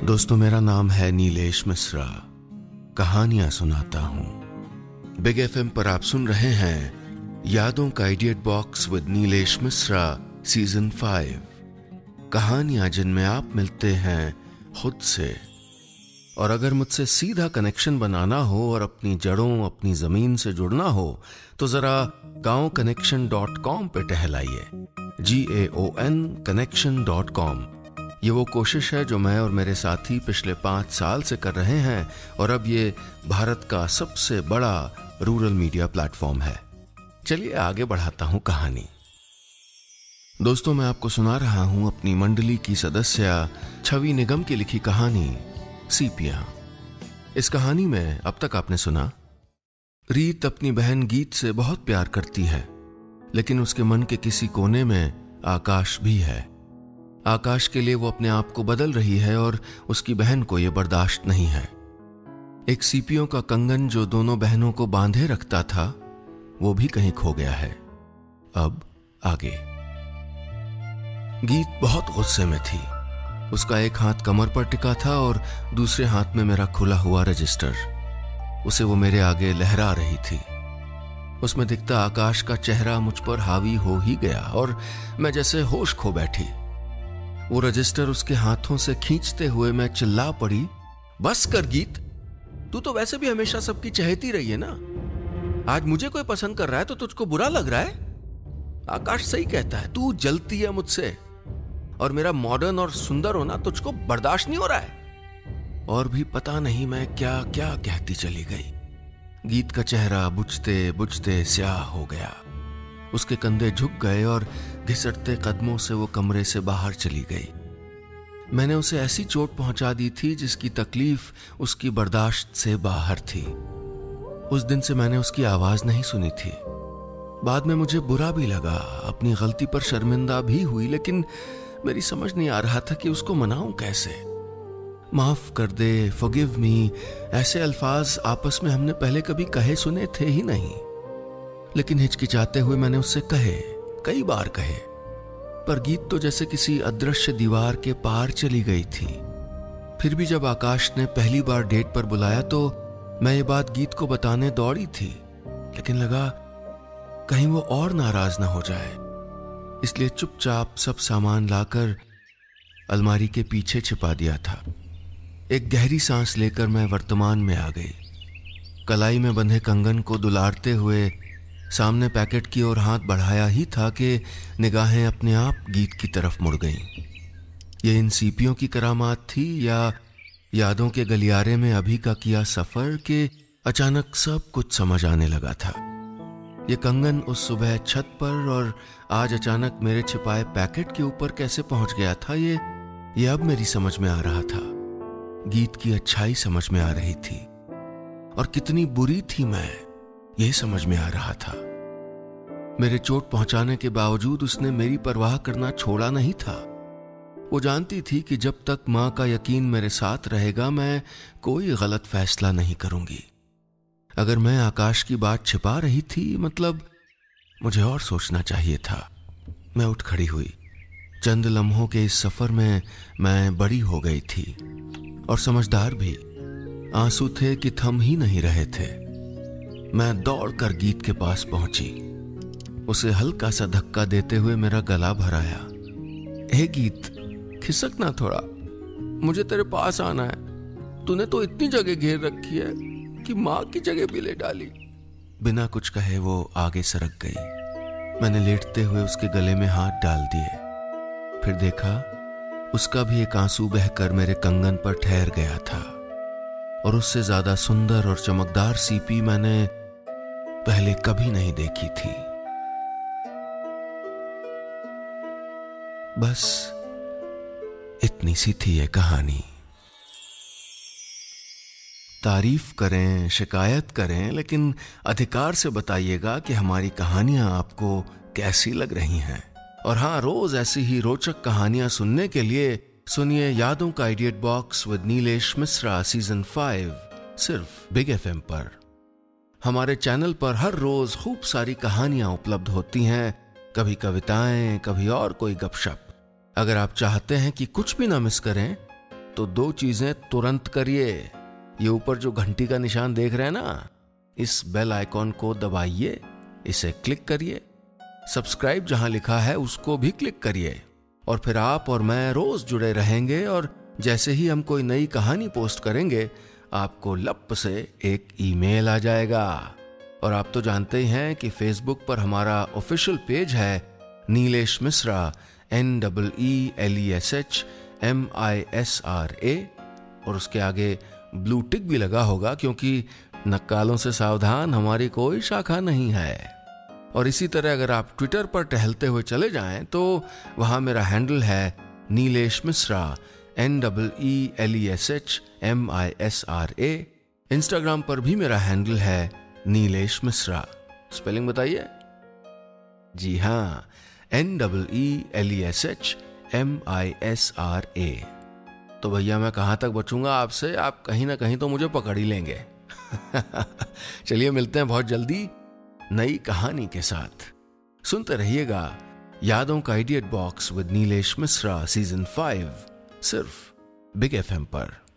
दोस्तों, मेरा नाम है नीलेश मिश्रा। कहानियां सुनाता हूं। बिग एफएम पर आप सुन रहे हैं यादों का idiot box with Nilesh Mishra season 5। कहानियां जिनमें आप मिलते हैं खुद से। और अगर मुझसे सीधा कनेक्शन बनाना हो और अपनी जड़ों, अपनी जमीन से जुड़ना हो तो जरा gaonconnection.com पे टहलाइए। GAON connection.com। ये वो कोशिश है जो मैं और मेरे साथी पिछले 5 साल से कर रहे हैं और अब ये भारत का सबसे बड़ा रूरल मीडिया प्लेटफॉर्म है। चलिए आगे बढ़ाता हूं कहानी। दोस्तों, मैं आपको सुना रहा हूं अपनी मंडली की सदस्य छवि निगम की लिखी कहानी सीपियां। इस कहानी में अब तक आपने सुना, रीत अपनी बहन गीत से बहुत प्यार करती है, लेकिन उसके मन के किसी कोने में आकाश भी है। आकाश के लिए वो अपने आप को बदल रही है और उसकी बहन को यह बर्दाश्त नहीं है। एक सीपियों का कंगन जो दोनों बहनों को बांधे रखता था, वो भी कहीं खो गया है। अब आगे। गीत बहुत गुस्से में थी। उसका एक हाथ कमर पर टिका था और दूसरे हाथ में मेरा खुला हुआ रजिस्टर। उसे वो मेरे आगे लहरा रही थी। उसमें दिखता आकाश का चेहरा मुझ पर हावी हो ही गया और मैं जैसे होश खो बैठी। वो रजिस्टर उसके हाथों से खींचते हुए मैं चिल्ला पड़ी, बस कर गीत, तू तो वैसे भी हमेशा सबकी चहेती रही है ना। आज मुझे कोई पसंद कर रहा है तो तुझको बुरा लग रहा है? आकाश सही कहता है, तू जलती है मुझसे और मेरा मॉडर्न और सुंदर होना तुझको बर्दाश्त नहीं हो रहा है। और भी पता नहीं मैं क्या क्या कहती चली गई। गीत का चेहरा बुझते बुझते स्याह हो गया। उसके कंधे झुक गए और घिसटते कदमों से वो कमरे से बाहर चली गई। मैंने उसे ऐसी चोट पहुंचा दी थी जिसकी तकलीफ उसकी बर्दाश्त से बाहर थी। उस दिन से मैंने उसकी आवाज नहीं सुनी थी। बाद में मुझे बुरा भी लगा, अपनी गलती पर शर्मिंदा भी हुई, लेकिन मेरी समझ नहीं आ रहा था कि उसको मनाऊं कैसे। माफ कर दे, फॉरगिव मी, ऐसे अल्फाज आपस में हमने पहले कभी कहे सुने थे ही नहीं। लेकिन हिचकिचाते हुए मैंने उससे कहे, कई बार कहे, पर गीत तो जैसे किसी अदृश्य दीवार के पार चली गई थी। फिर भी जब आकाश ने पहली बार डेट पर बुलाया तो मैं ये बात गीत को बताने दौड़ी थी, लेकिन लगा कहीं वो और नाराज ना हो जाए, इसलिए चुपचाप सब सामान लाकर अलमारी के पीछे छिपा दिया था। एक गहरी सांस लेकर मैं वर्तमान में आ गई। कलाई में बंधे कंगन को दुलारते हुए सामने पैकेट की ओर हाथ बढ़ाया ही था कि निगाहें अपने आप गीत की तरफ मुड़ गईं। ये इन सीपियों की करामात थी या यादों के गलियारे में अभी का किया सफर के अचानक सब कुछ समझ आने लगा था। ये कंगन उस सुबह छत पर और आज अचानक मेरे छिपाए पैकेट के ऊपर कैसे पहुंच गया था, ये अब मेरी समझ में आ रहा था। गीत की अच्छाई समझ में आ रही थी और कितनी बुरी थी मैं, यह समझ में आ रहा था। मेरे चोट पहुंचाने के बावजूद उसने मेरी परवाह करना छोड़ा नहीं था। वो जानती थी कि जब तक मां का यकीन मेरे साथ रहेगा मैं कोई गलत फैसला नहीं करूंगी। अगर मैं आकाश की बात छिपा रही थी, मतलब मुझे और सोचना चाहिए था। मैं उठ खड़ी हुई। चंद लम्हों के इस सफर में मैं बड़ी हो गई थी और समझदार भी। आंसू थे कि थम ही नहीं रहे थे। मैं दौड़कर गीत के पास पहुंची। उसे हल्का सा धक्का देते हुए मेरा गला भराया। हे गीत, खिसक ना थोड़ा, मुझे तेरे पास आना है। तूने तो इतनी जगह घेर रखी है कि मां की जगह भी ले डाली। बिना कुछ कहे वो आगे सरक गई। मैंने लेटते हुए उसके गले में हाथ डाल दिए। फिर देखा उसका भी एक आंसू बहकर मेरे कंगन पर ठहर गया था। और उससे ज्यादा सुंदर और चमकदार सीपी मैंने पहले कभी नहीं देखी थी। बस इतनी सी थी ये कहानी। तारीफ करें, शिकायत करें, लेकिन अधिकार से बताइएगा कि हमारी कहानियां आपको कैसी लग रही हैं। और हां, रोज ऐसी ही रोचक कहानियां सुनने के लिए सुनिए यादों का idiot box with Nilesh Mishra season 5 सिर्फ बिग एफएम पर। हमारे चैनल पर हर रोज खूब सारी कहानियां उपलब्ध होती हैं, कभी कविताएं, कभी और कोई गपशप। अगर आप चाहते हैं कि कुछ भी ना मिस करें तो 2 चीजें तुरंत करिए। ये ऊपर जो घंटी का निशान देख रहे हैं ना, इस बेल आइकॉन को दबाइए, इसे क्लिक करिए। सब्सक्राइब जहां लिखा है उसको भी क्लिक करिए, और फिर आप और मैं रोज जुड़े रहेंगे। और जैसे ही हम कोई नई कहानी पोस्ट करेंगे, आपको लप से एक ईमेल आ जाएगा। और आप तो जानते ही हैं कि फेसबुक पर हमारा ऑफिशियल पेज है नीलेश मिश्रा, NEELESHMISRA, और उसके आगे ब्लू टिक भी लगा होगा, क्योंकि नक्कालों से सावधान हमारी कोई शाखा नहीं है। और इसी तरह अगर आप ट्विटर पर टहलते हुए चले जाएं तो वहां मेरा हैंडल है नीलेश मिश्रा, NEELESHMISRA। इंस्टाग्राम पर भी मेरा हैंडल है नीलेश मिश्रा। स्पेलिंग बताइए। जी हाँ, NEELESHMISRA। तो भैया मैं कहां तक बचूंगा आपसे, आप कहीं ना कहीं तो मुझे पकड़ ही लेंगे। चलिए मिलते हैं बहुत जल्दी नई कहानी के साथ। सुनते रहिएगा यादों का idiot box with Nilesh Mishra season 5, सिर्फ बिग FM पर।